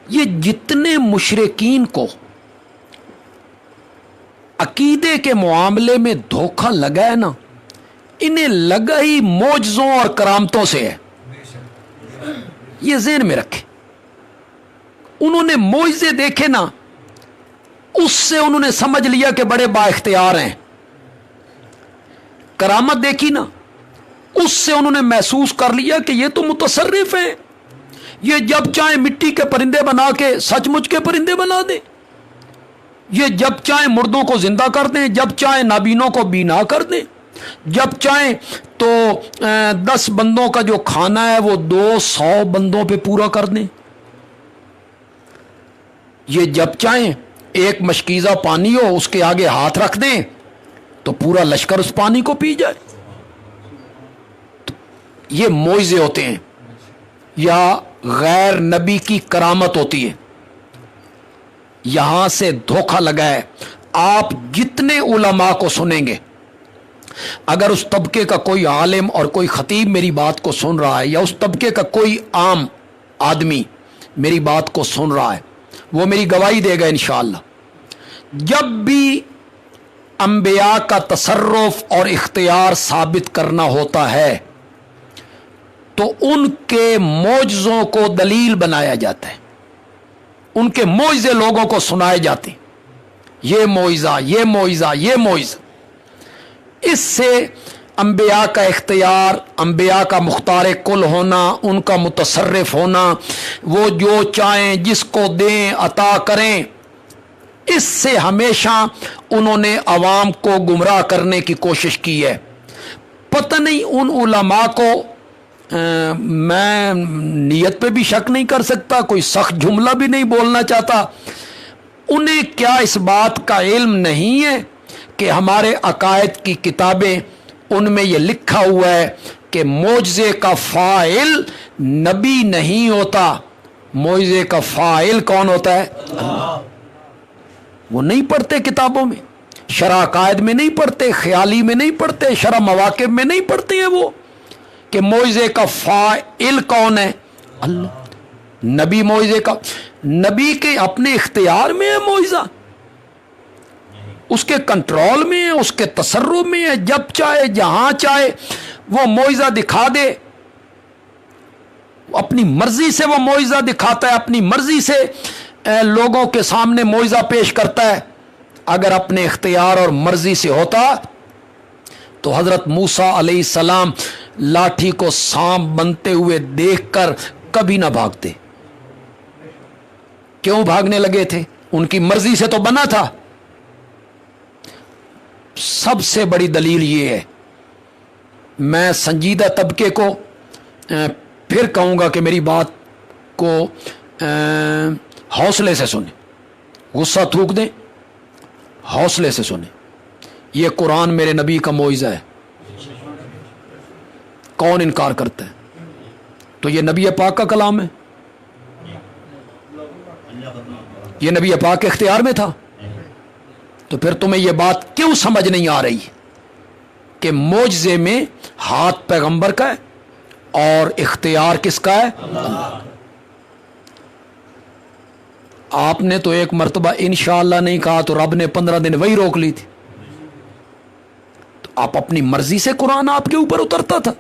یہ جتنے مشرکین کو عقیدے کے معاملے میں دھوکہ لگا ہے نا، انہیں لگا ہی معجزوں اور کرامتوں سے ہے. یہ ذہن میں رکھے. انہوں نے معجزے دیکھے نا، اس سے انہوں نے سمجھ لیا کہ بڑے با اختیار ہیں. کرامت دیکھی نا، اس سے انہوں نے محسوس کر لیا کہ یہ تو متصرف ہیں، یہ جب چاہیں مٹی کے پرندے بنا کے سچ مچ کے پرندے بنا دیں، یہ جب چاہیں مردوں کو زندہ کر دیں، جب چاہیں نابینوں کو بینا کر دیں، جب چاہیں تو 10 بندوں کا جو کھانا ہے وہ 200 بندوں پہ پورا کر دیں. یہ جب چاہیں ایک مشکیزہ پانی ہو اس کے آگے ہاتھ رکھ دیں تو پورا لشکر اس پانی کو پی جائے. یہ معجزے ہوتے ہیں یا غیر نبی کی کرامت ہوتی ہے. یہاں سے دھوکہ لگا ہے. آپ جتنے علماء کو سنیں گے، اگر اس طبقے کا کوئی عالم اور کوئی خطیب میری بات کو سن رہا ہے، یا اس طبقے کا کوئی عام آدمی میری بات کو سن رہا ہے، وہ میری گواہی دے گا انشاءاللہ. جب بھی انبیاء کا تصرف اور اختیار ثابت کرنا ہوتا ہے تو ان کے معجزوں کو دلیل بنایا جاتا ہے، ان کے معجزے لوگوں کو سنائے جاتے ہیں. یہ معجزہ، یہ معجزہ، یہ معجزہ. اس سے انبیاء کا اختیار، انبیاء کا مختار کل ہونا، ان کا متصرف ہونا، وہ جو چاہیں جس کو دیں عطا کریں، اس سے ہمیشہ انہوں نے عوام کو گمراہ کرنے کی کوشش کی ہے. پتہ نہیں ان علماء کو میں نیت پہ بھی شک نہیں کر سکتا، کوئی سخت جملہ بھی نہیں بولنا چاہتا، انہیں کیا اس بات کا علم نہیں ہے کہ ہمارے عقائد کی کتابیں ان میں یہ لکھا ہوا ہے کہ معجزے کا فاعل نبی نہیں ہوتا، معجزے کا فاعل کون ہوتا ہے؟ اللہ. وہ نہیں پڑھتے کتابوں میں، شرح عقائد میں نہیں پڑھتے، خیالی میں نہیں پڑھتے، شرح مواقب میں نہیں پڑھتے ہیں وہ کہ معجزے کا فاعل کون ہے؟ اللہ. نبی معجزے کا، نبی کے اپنے اختیار میں ہے معجزہ، اس کے کنٹرول میں ہے، اس کے تصرف میں ہے. جب چاہے جہاں چاہے وہ معجزہ دکھا دے، اپنی مرضی سے وہ معجزہ دکھاتا ہے، اپنی مرضی سے لوگوں کے سامنے معجزہ پیش کرتا ہے. اگر اپنے اختیار اور مرضی سے ہوتا تو حضرت موسیٰ علیہ السلام لاٹھی کو سانپ بنتے ہوئے دیکھ کر کبھی نہ بھاگتے. کیوں بھاگنے لگے تھے؟ ان کی مرضی سے تو بنا تھا. سب سے بڑی دلیل یہ ہے، میں سنجیدہ طبقے کو پھر کہوں گا کہ میری بات کو حوصلے سے سنیں، غصہ تھوک دیں، حوصلے سے سنیں. یہ قرآن میرے نبی کا معجزہ ہے، کون انکار کرتا ہے؟ تو یہ نبی پاک کا کلام ہے، یہ نبی پاک کے اختیار میں تھا. تو پھر تمہیں یہ بات کیوں سمجھ نہیں آ رہی کہ معجزے میں ہاتھ پیغمبر کا ہے اور اختیار کس کا ہے؟ اللہ. آپ نے تو ایک مرتبہ انشاءاللہ نہیں کہا تو رب نے 15 دن وہی روک لی تھی. تو آپ اپنی مرضی سے قرآن آپ کے اوپر اترتا تھا.